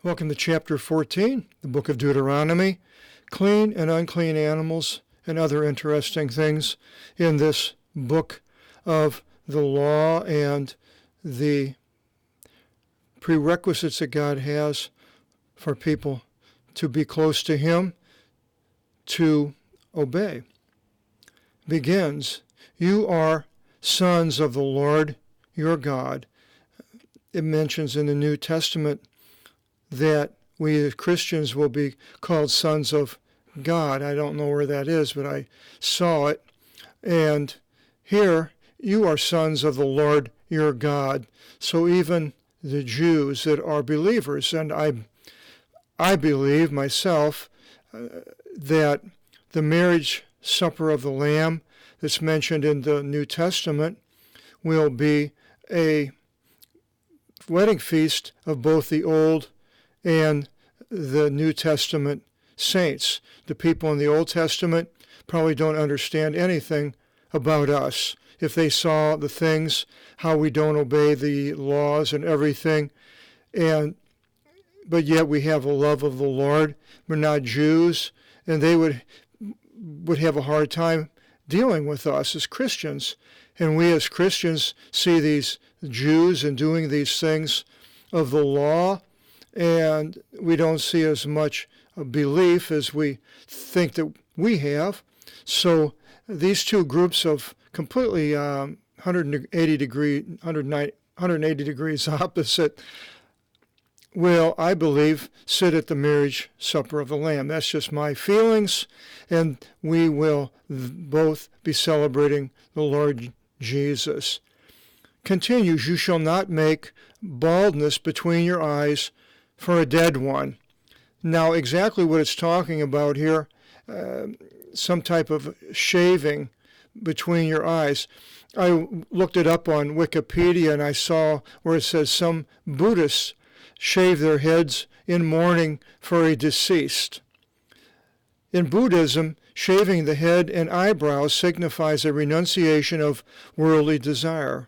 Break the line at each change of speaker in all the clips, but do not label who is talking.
Welcome to chapter 14, the book of Deuteronomy, clean and unclean animals and other interesting things in this book of the law and the prerequisites that God has for people to be close to Him, to obey. Begins, you are sons of the Lord your God. It mentions in the New Testament that we as Christians will be called sons of God. I don't know where that is, but I saw it. And here, you are sons of the Lord your God. So even the Jews that are believers, and I believe myself that the marriage supper of the Lamb that's mentioned in the New Testament will be a wedding feast of both the Old and the New Testament saints. The people in the Old Testament probably don't understand anything about us. If they saw the things, how we don't obey the laws and everything, but yet we have a love of the Lord. We're not Jews, and they would have a hard time dealing with us as Christians. And we as Christians see these Jews and doing these things of the law, and we don't see as much belief as we think that we have. So these two groups of completely 180 degrees opposite will, I believe, sit at the marriage supper of the Lamb. That's just my feelings, and we will both be celebrating the Lord Jesus. Continues, you shall not make baldness between your eyes for a dead one. Now, exactly what it's talking about here, some type of shaving between your eyes. I looked it up on Wikipedia, and I saw where it says some Buddhists shave their heads in mourning for a deceased. In Buddhism, shaving the head and eyebrows signifies a renunciation of worldly desire.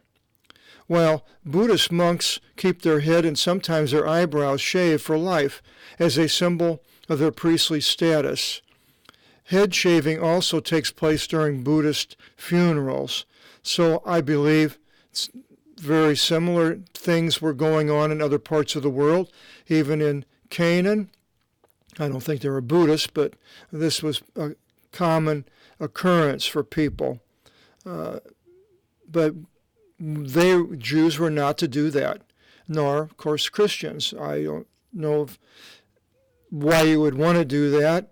While Buddhist monks keep their head and sometimes their eyebrows shaved for life as a symbol of their priestly status. Head shaving also takes place during Buddhist funerals. So I believe very similar things were going on in other parts of the world, even in Canaan. I don't think they were Buddhists, but this was a common occurrence for people. But Jews were not to do that, nor, of course, Christians. I don't know why you would want to do that,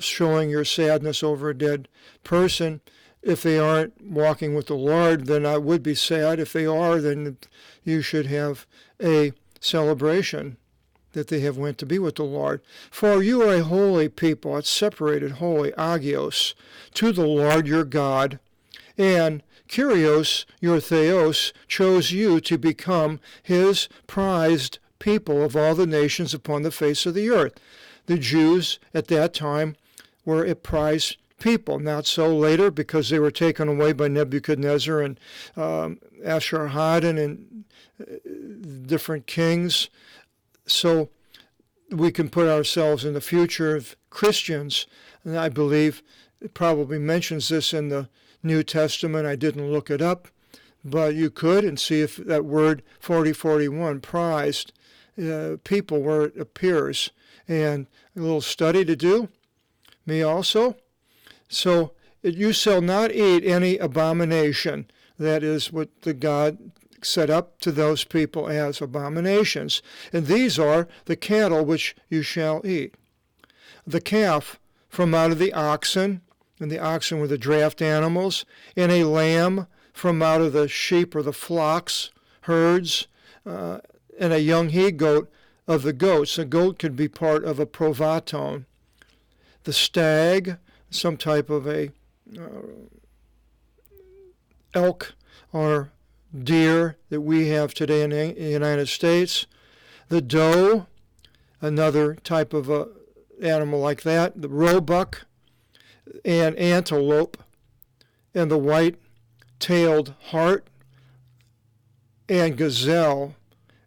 showing your sadness over a dead person. If they aren't walking with the Lord, then I would be sad. If they are, then you should have a celebration that they have went to be with the Lord. For you are a holy people, it's separated, holy, agios, to the Lord your God, and Kyrios, your Theos, chose you to become his prized people of all the nations upon the face of the earth. The Jews at that time were a prized people. Not so later, because they were taken away by Nebuchadnezzar and Ashur-haddon and different kings. So we can put ourselves in the future of Christians, and I believe it probably mentions this in the New Testament. I didn't look it up, but you could and see if that word 4041, prized people, where it appears. And a little study to do, me also. So you shall not eat any abomination. That is what the God set up to those people as abominations. And these are the cattle which you shall eat. The calf from out of the oxen, and the oxen were the draft animals, and a lamb from out of the sheep or the flocks, herds, and a young he-goat of the goats. A goat could be part of a provaton. The stag, some type of a elk or deer that we have today in the United States. The doe, another type of a animal like that. The roebuck, and antelope, and the white-tailed hart, and gazelle,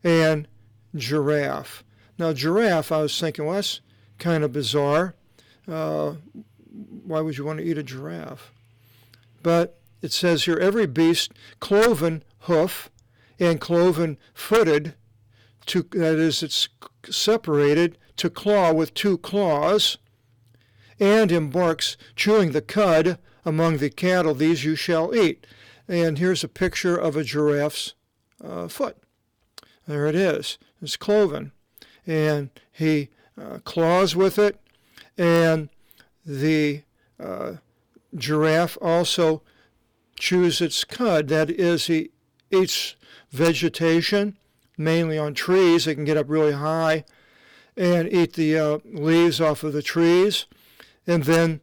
and giraffe. Now, giraffe, I was thinking, well, that's kind of bizarre. Why would you want to eat a giraffe? But it says here, every beast cloven hoof and cloven footed, that is, it's separated to claw with 2 claws, and embarks chewing the cud among the cattle, these you shall eat. And here's a picture of a giraffe's foot. There it is. It's cloven. And he claws with it, and the giraffe also chews its cud. That is, he eats vegetation, mainly on trees. They can get up really high and eat the leaves off of the trees, and then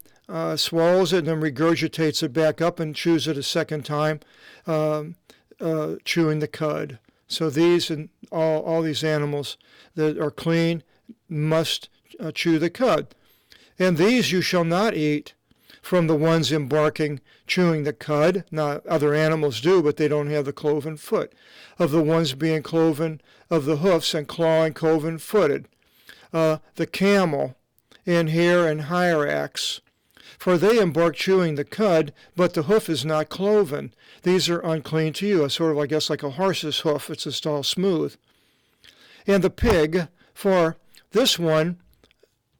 swallows it and then regurgitates it back up and chews it a second time, chewing the cud. So these and all these animals that are clean must chew the cud. And these you shall not eat from the ones embarking, chewing the cud. Now, other animals do, but they don't have the cloven foot. Of the ones being cloven of the hoofs and clawing cloven-footed. The camel and hare and hyrax. For they embark chewing the cud, but the hoof is not cloven. These are unclean to you. It's sort of, I guess, like a horse's hoof. It's just all smooth. And the pig, for this one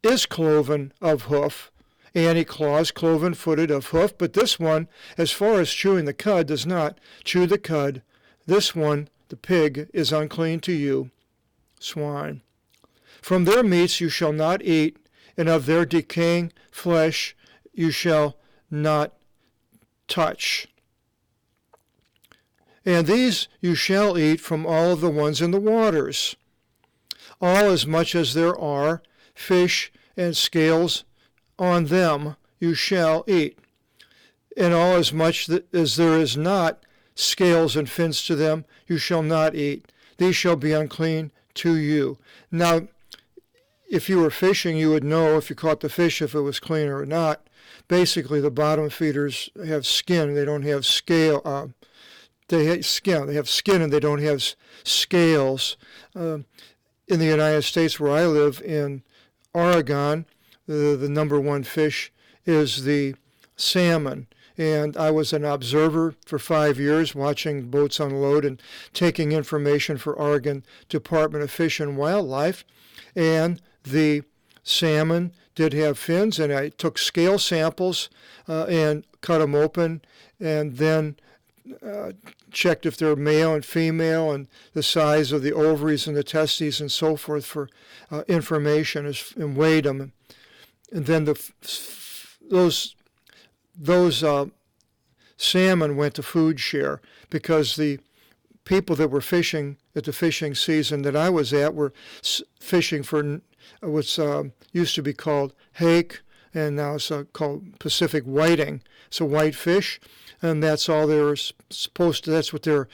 is cloven of hoof, and he claws cloven-footed of hoof, but this one, as far as chewing the cud, does not chew the cud. This one, the pig, is unclean to you. Swine. From their meats you shall not eat, and of their decaying flesh you shall not touch. And these you shall eat from all of the ones in the waters. All as much as there are fish and scales on them you shall eat. And all as much as there is not scales and fins to them you shall not eat. These shall be unclean to you. Now, if you were fishing, you would know if you caught the fish if it was clean or not. Basically, the bottom feeders have skin. They don't have scale. They have skin. They have skin and they don't have scales. In the United States, where I live in Oregon, the number one fish is the salmon. And I was an observer for 5 years, watching boats unload and taking information for Oregon Department of Fish and Wildlife. And the salmon did have fins, and I took scale samples and cut them open, and then checked if they're male and female and the size of the ovaries and the testes and so forth for information, and weighed them. And then those salmon went to food share, because the people that were fishing at the fishing season that I was at were fishing for what's used to be called hake, and now it's called Pacific whiting. It's a white fish, and that's all they're supposed to. That's what their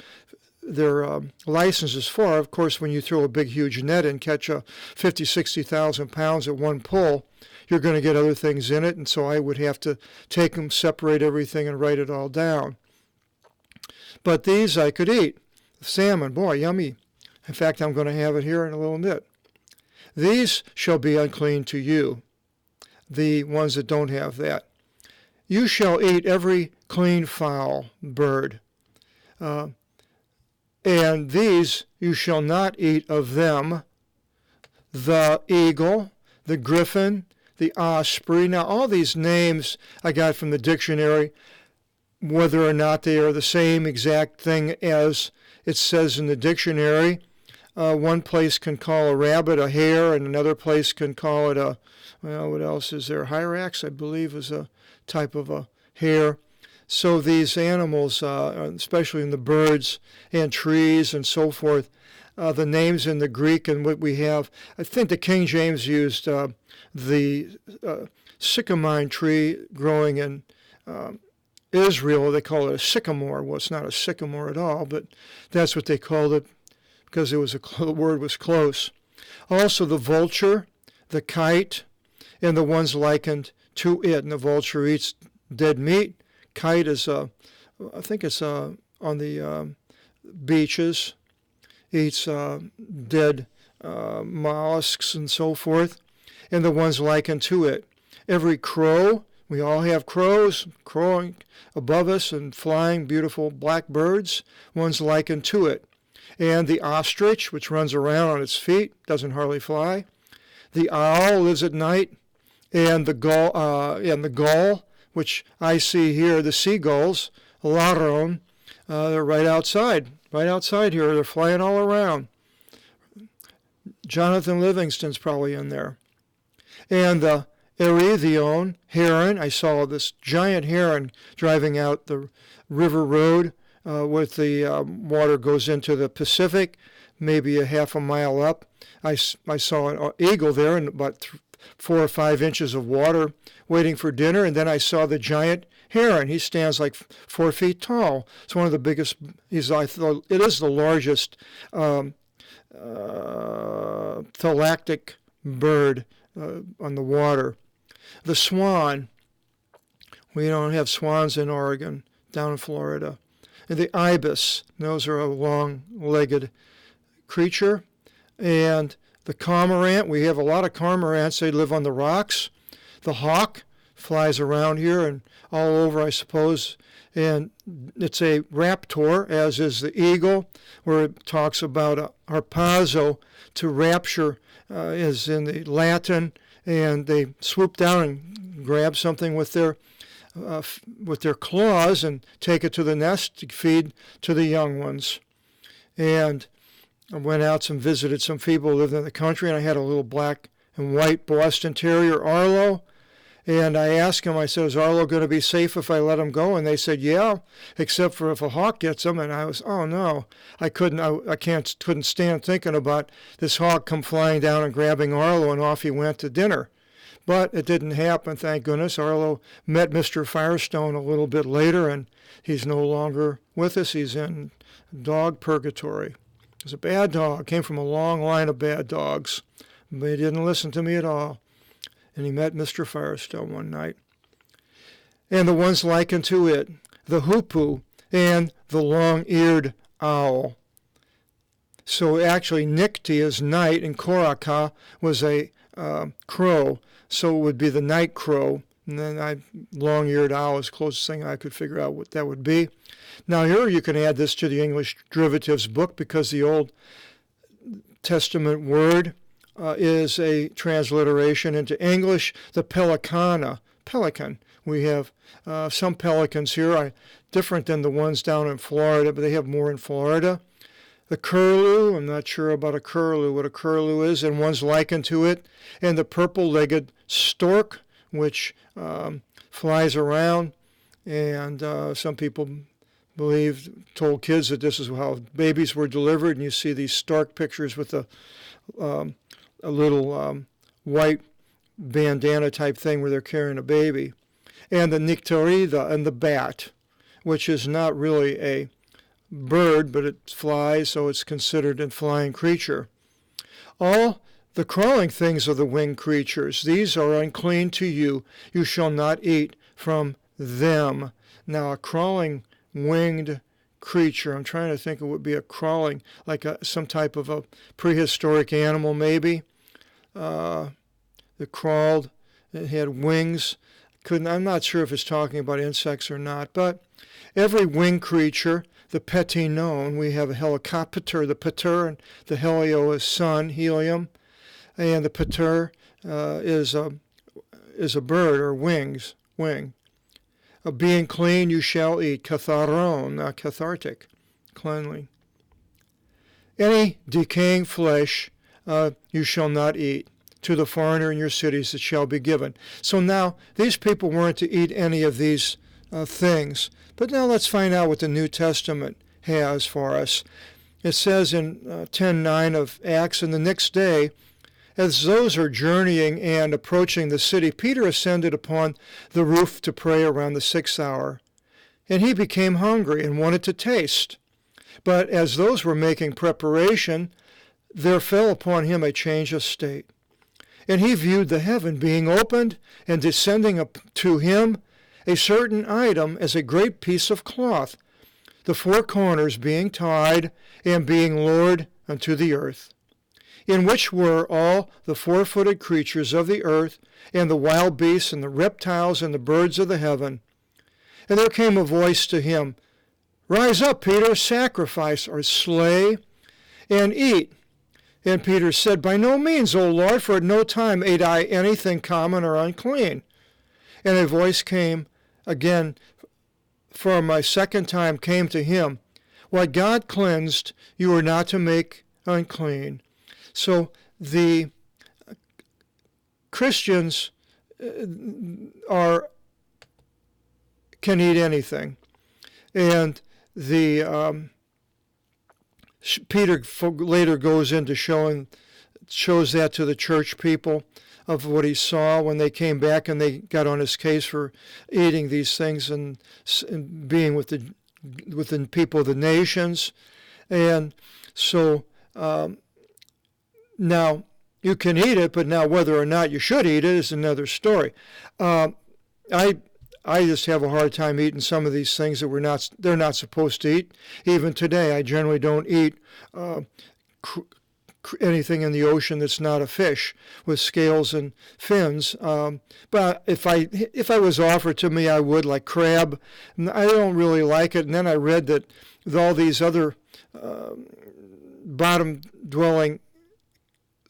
license is for. Of course, when you throw a big, huge net and catch 50, 60,000 pounds at one pull, you're going to get other things in it, and so I would have to take them, separate everything, and write it all down. But these I could eat. Salmon, boy, yummy. In fact, I'm going to have it here in a little bit. These shall be unclean to you, the ones that don't have that. You shall eat every clean fowl, bird. And these you shall not eat of them, the eagle, the griffin, the osprey. Now, all these names I got from the dictionary, whether or not they are the same exact thing as it says in the dictionary. One place can call a rabbit a hare, and another place can call it what else is there? Hyrax, I believe, is a type of a hare. So these animals, especially in the birds and trees and so forth, the names in the Greek and what we have, I think the King James used the sycamine tree growing in Israel. They call it a sycamore. Well, it's not a sycamore at all, but that's what they called it, because the word was close. Also the vulture, the kite, and the ones likened to it. And the vulture eats dead meat. Kite is, I think it's on the beaches, eats dead mollusks and so forth, and the ones likened to it. Every crow, we all have crows crowing above us and flying beautiful black birds, ones likened to it. And the ostrich, which runs around on its feet, doesn't hardly fly. The owl lives at night, and the gull, which I see here, the seagulls, ladron, they're right outside here. They're flying all around. Jonathan Livingston's probably in there. And the erythion, heron, I saw this giant heron driving out the river road with the water goes into the Pacific, maybe a half a mile up. I saw an eagle there in about 4 or 5 inches of water waiting for dinner, and then I saw the giant heron. He stands like 4 feet tall. It's one of the biggest, it is the largest thalactic bird on the water. The swan, we don't have swans in Oregon, down in Florida. And the ibis, those are a long-legged creature. And the cormorant, we have a lot of cormorants. They live on the rocks. The hawk flies around here and all over, I suppose. And it's a raptor, as is the eagle, where it talks about harpazo, to rapture, is in the Latin. And they swoop down and grab something with their claws and take it to the nest to feed to the young ones. And I went out and visited some people who lived in the country, and I had a little black and white Boston Terrier, Arlo. And I asked him, I said, is Arlo going to be safe if I let him go? And they said, yeah, except for if a hawk gets him. And I was, oh no, I couldn't stand thinking about this hawk come flying down and grabbing Arlo, and off he went to dinner. But it didn't happen, thank goodness. Arlo met Mr. Firestone a little bit later, and he's no longer with us. He's in dog purgatory. He's a bad dog, came from a long line of bad dogs, but he didn't listen to me at all. And he met Mr. Firestone one night. And the ones likened to it, the hoopoe and the long-eared owl. So actually, Nikti is night, and Koraka was a crow. So it would be the night crow. And then long-eared owl is the closest thing I could figure out what that would be. Now here you can add this to the English derivatives book, because the Old Testament word is a transliteration into English. The pelican. We have some pelicans here, different than the ones down in Florida, but they have more in Florida. The curlew, I'm not sure about what a curlew is, and one's likened to it. And the purple-legged stork, which flies around, and some people told kids that this is how babies were delivered, and you see these stork pictures with a little white bandana type thing where they're carrying a baby. And the nyctarida, and the bat, which is not really a bird, but it flies, so it's considered a flying creature. All the crawling things are the winged creatures. These are unclean to you. You shall not eat from them. Now, a crawling winged creature, I'm trying to think of what would be a crawling, like some type of a prehistoric animal maybe. That crawled, it had wings. I'm not sure if it's talking about insects or not, but every winged creature, the petinon, we have a helicopter, the pater, and the helio is sun, helium, and the pater is a bird or wing. Being clean you shall eat, katharon, not cathartic, cleanly. Any decaying flesh you shall not eat. To the foreigner in your cities it shall be given. So now, these people weren't to eat any of these things. But now let's find out what the New Testament has for us. It says in 10:9 of Acts, and the next day, as those are journeying and approaching the city, Peter ascended upon the roof to pray around the 6th hour. And he became hungry and wanted to taste. But as those were making preparation, there fell upon him a change of state. And he viewed the heaven being opened, and descending up to him a certain item as a great piece of cloth, the 4 corners being tied and being lowered unto the earth. in which were all the four-footed creatures of the earth, and the wild beasts, and the reptiles, and the birds of the heaven. And there came a voice to him, Rise up, Peter, sacrifice, or slay, and eat. And Peter said, By no means, O Lord, for at no time ate I anything common or unclean. And a voice came again for my second time came to him, What God cleansed, you are not to make unclean. So the Christians can eat anything. And the Peter later goes into shows that to the church people of what he saw when they came back and they got on his case for eating these things and being with the people of the nations. And so now you can eat it, but now whether or not you should eat it is another story. I just have a hard time eating some of these things that they're not supposed to eat. Even today, I generally don't eat anything in the ocean that's not a fish with scales and fins. But if I was offered to me, I would, like crab. I don't really like it. And then I read that with all these other bottom-dwelling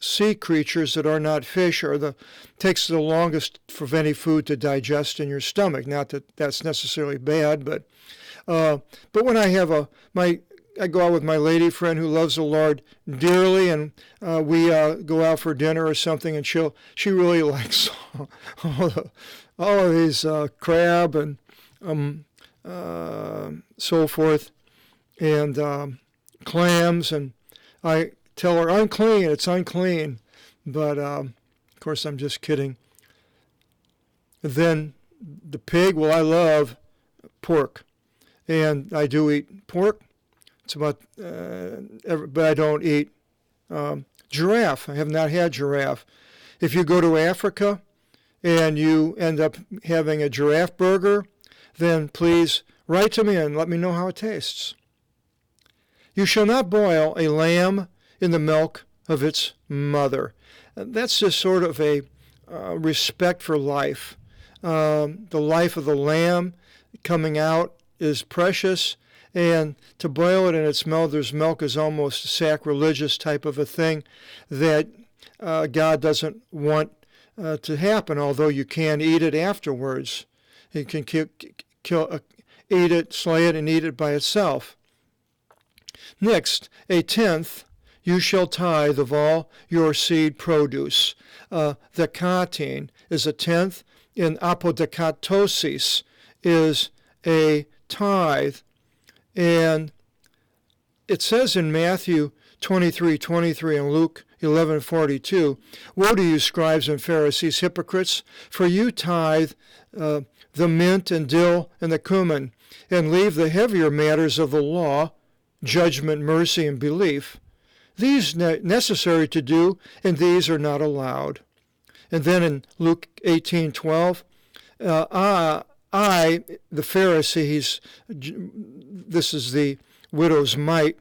sea creatures that are not fish takes the longest for any food to digest in your stomach. Not that that's necessarily bad, but when I have I go out with my lady friend who loves the Lord dearly, and we go out for dinner or something, and she really likes all of these crab and so forth, and clams, and I tell her, unclean, it's unclean. But, of course, I'm just kidding. Then the pig, well, I love pork. And I do eat pork. It's about, but I don't eat giraffe. I have not had giraffe. If you go to Africa and you end up having a giraffe burger, then please write to me and let me know how it tastes. You shall not boil a lamb in the milk of its mother. That's just sort of a respect for life. The life of the lamb coming out is precious, and to boil it in its mother's milk is almost a sacrilegious type of a thing that God doesn't want to happen, although you can eat it afterwards. You can eat it, slay it, and eat it by itself. Next, a tenth you shall tithe of all your seed produce. The katine is a tenth, and apodekatosis is a tithe. And it says in Matthew 23:23 and Luke 11:42, Woe to you, scribes and Pharisees, hypocrites, for you tithe the mint and dill and the cumin, and leave the heavier matters of the law, judgment, mercy, and belief. These necessary to do, and these are not allowed. And then in Luke 18:12, I, the Pharisee, this is the widow's mite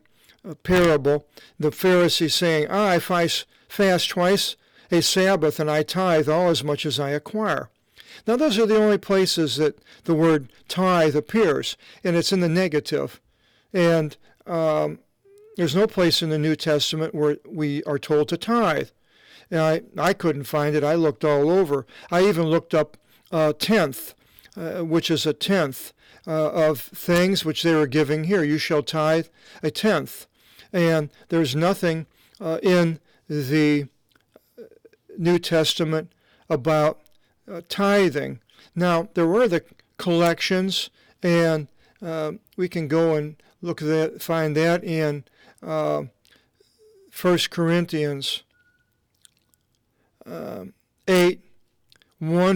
parable, the Pharisee saying, I fast twice a Sabbath, and I tithe all as much as I acquire. Now those are the only places that the word tithe appears, and it's in the negative. And there's no place in the New Testament where we are told to tithe. And I couldn't find it. I looked all over. I even looked up tenth, which is a tenth of things which they were giving here. You shall tithe a tenth. And there's nothing in the New Testament about tithing. Now, there were the collections, and we can go and look at that, find that in 1 Corinthians 8:1.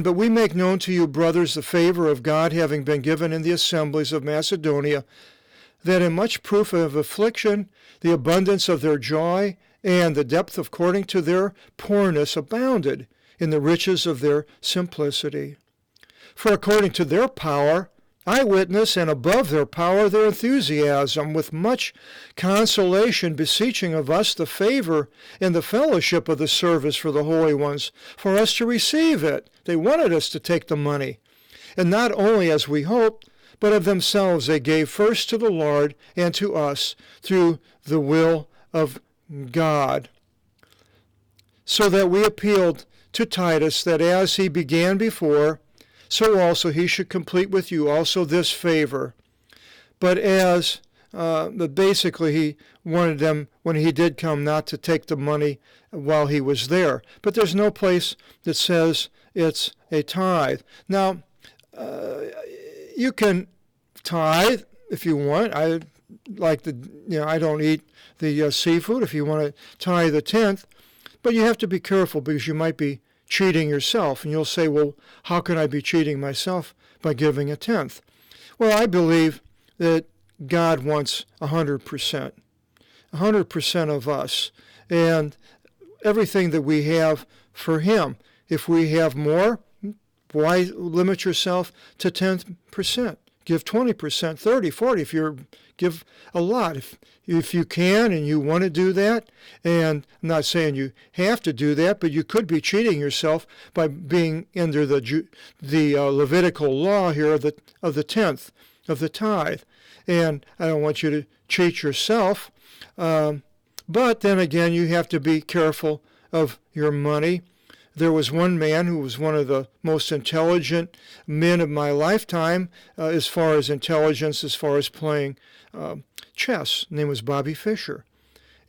But we make known to you, brothers, the favor of God having been given in the assemblies of Macedonia, that in much proof of affliction, the abundance of their joy and the depth according to their poorness abounded in the riches of their simplicity. For according to their power, eyewitness and above their power, their enthusiasm, with much consolation beseeching of us the favor and the fellowship of the service for the holy ones, for us to receive it. They wanted us to take the money. And not only as we hoped, but of themselves they gave first to the Lord and to us through the will of God. So that we appealed to Titus that as he began before, so also he should complete with you also this favor. But basically he wanted them, when he did come, not to take the money while he was there. But there's no place that says it's a tithe. Now, you can tithe if you want. I don't eat the seafood. If you want to tithe a tenth, but you have to be careful because you might be cheating yourself. And you'll say, well, how can I be cheating myself by giving a tenth? Well, I believe that God wants 100%. 100% of us. And everything that we have for him. If we have more, why limit yourself to 10%? Give 20%, 30, 40 if you give a lot. If you can and you want to do that, and I'm not saying you have to do that, but you could be cheating yourself by being under the Levitical law here of the tenth, of the tithe. And I don't want you to cheat yourself, but then again, you have to be careful of your money. There was one man who was one of the most intelligent men of my lifetime, as far as intelligence, as far as playing chess. His name was Bobby Fischer.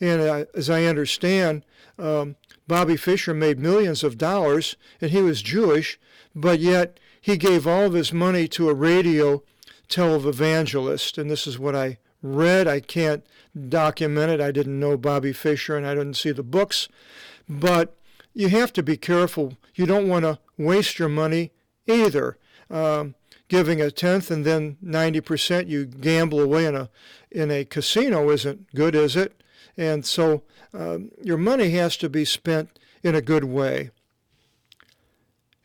And as I understand, Bobby Fischer made millions of dollars, and he was Jewish, but yet he gave all of his money to a radio televangelist. And this is what I read. I can't document it. I didn't know Bobby Fischer, and I didn't see the books. But you have to be careful. You don't want to waste your money either. Giving a tenth and then 90% you gamble away in a casino isn't good, is it? And so your money has to be spent in a good way.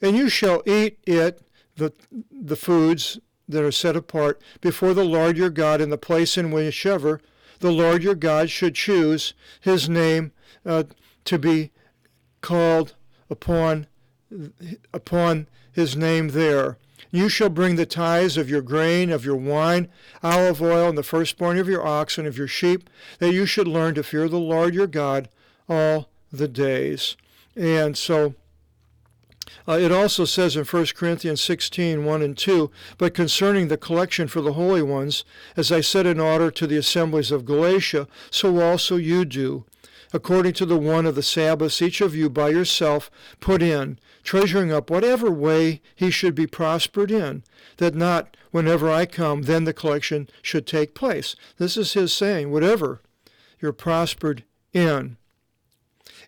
And you shall eat it, the foods that are set apart, before the Lord your God in the place in whichever the Lord your God should choose his name to be called upon his name there. You shall bring the tithes of your grain, of your wine, olive oil, and the firstborn of your oxen, of your sheep, that you should learn to fear the Lord your God all the days. And so it also says in 1 Corinthians 16, 1 and 2, but concerning the collection for the holy ones, as I set in order to the assemblies of Galatia, so also you do. According to the one of the Sabbaths, each of you by yourself put in, treasuring up whatever way he should be prospered in, that not whenever I come, then the collection should take place. This is his saying, whatever you're prospered in.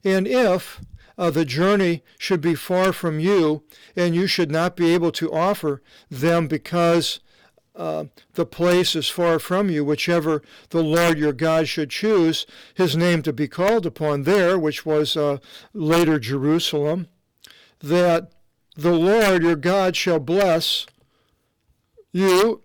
And if the journey should be far from you, and you should not be able to offer them because the place is far from you, whichever the Lord your God should choose his name to be called upon there, which was later Jerusalem, that the Lord your God shall bless you.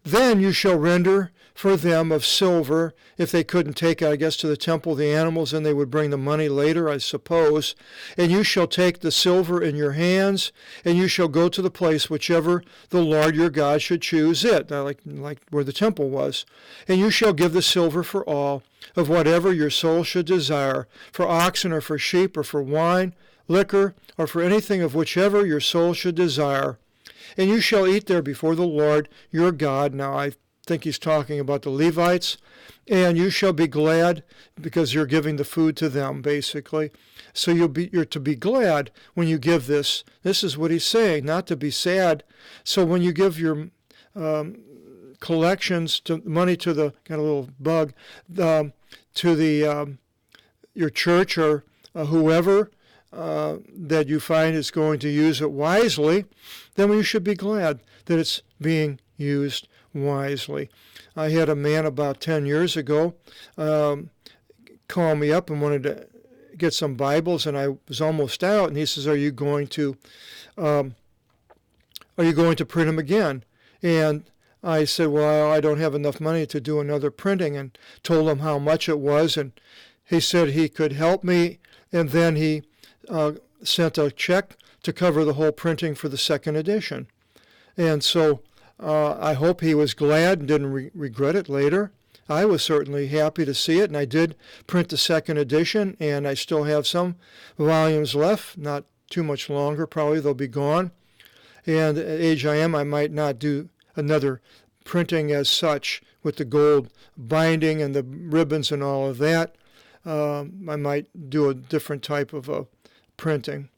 Then you shall render for them of silver, if they couldn't take, I guess, to the temple the animals, and they would bring the money later, I suppose. And you shall take the silver in your hands, and you shall go to the place whichever the Lord your God should choose it, like where the temple was. And you shall give the silver for all, of whatever your soul should desire, for oxen or for sheep or for wine, liquor, or for anything of whichever your soul should desire. And you shall eat there before the Lord your God. Now I think he's talking about the Levites. And you shall be glad, because you're giving the food to them, basically. So you're to be glad when you give this. This is what he's saying, not to be sad. So when you give your collections to money to the, got a little bug, to the your church or whoever that you find is going to use it wisely, then you should be glad that it's being used wisely. I had a man about 10 years ago call me up and wanted to get some Bibles, and I was almost out, and he says, are you going to are you going to print them again? And I said, well, I don't have enough money to do another printing, and told him how much it was. And he said he could help me. And then he sent a check to cover the whole printing for the second edition. And so I hope he was glad and didn't regret it later. I was certainly happy to see it, and I did print the second edition, and I still have some volumes left, not too much longer. Probably they'll be gone. And at the age I am, I might not do another printing as such with the gold binding and the ribbons and all of that. I might do a different type of printing.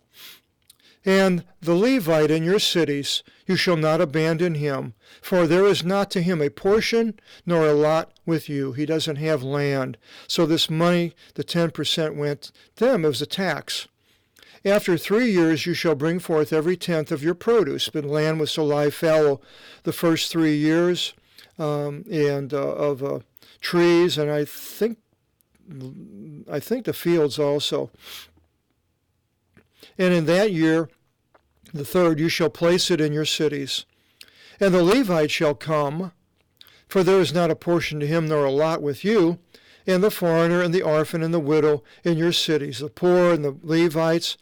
And the Levite in your cities, you shall not abandon him, for there is not to him a portion nor a lot with you. He doesn't have land. So this money, the 10% went to them. It was a tax. After 3 years you shall bring forth every tenth of your produce. But land was to lie fallow the first 3 years, and of trees, and I think the fields also. And in that year, the third, you shall place it in your cities. And the Levite shall come, for there is not a portion to him nor a lot with you, and the foreigner and the orphan and the widow in your cities. The poor and the Levites,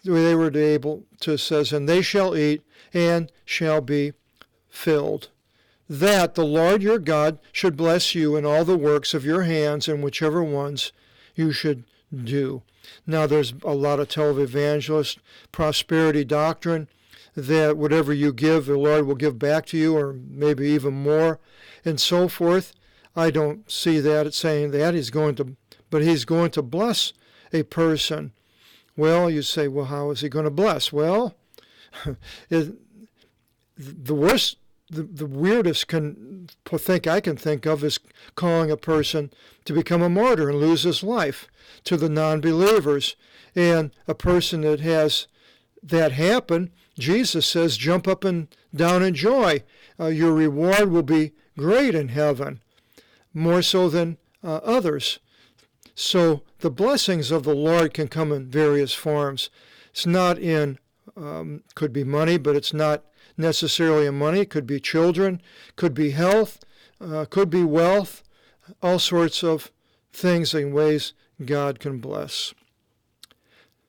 they were able to, says, and they shall eat and shall be filled. That the Lord your God should bless you in all the works of your hands, and whichever ones you should do. Now there's a lot of televangelist prosperity doctrine that whatever you give, the Lord will give back to you, or maybe even more, and so forth. I don't see that it's saying that he's going to bless a person. Well, you say, well, how is he going to bless? Well, the weirdest thing I can think of is calling a person to become a martyr and lose his life to the non-believers. And a person that has that happen, Jesus says, jump up and down in joy. Your reward will be great in heaven, more so than others. So the blessings of the Lord can come in various forms. It's not in, could be money, but it's not necessarily in money. It could be children, could be health, could be wealth, all sorts of things and ways God can bless.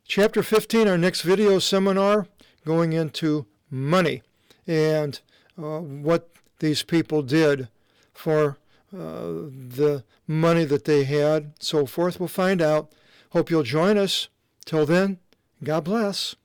Chapter 15, our next video seminar, going into money and what these people did for the money that they had, so forth. We'll find out. Hope you'll join us. Till then, God bless.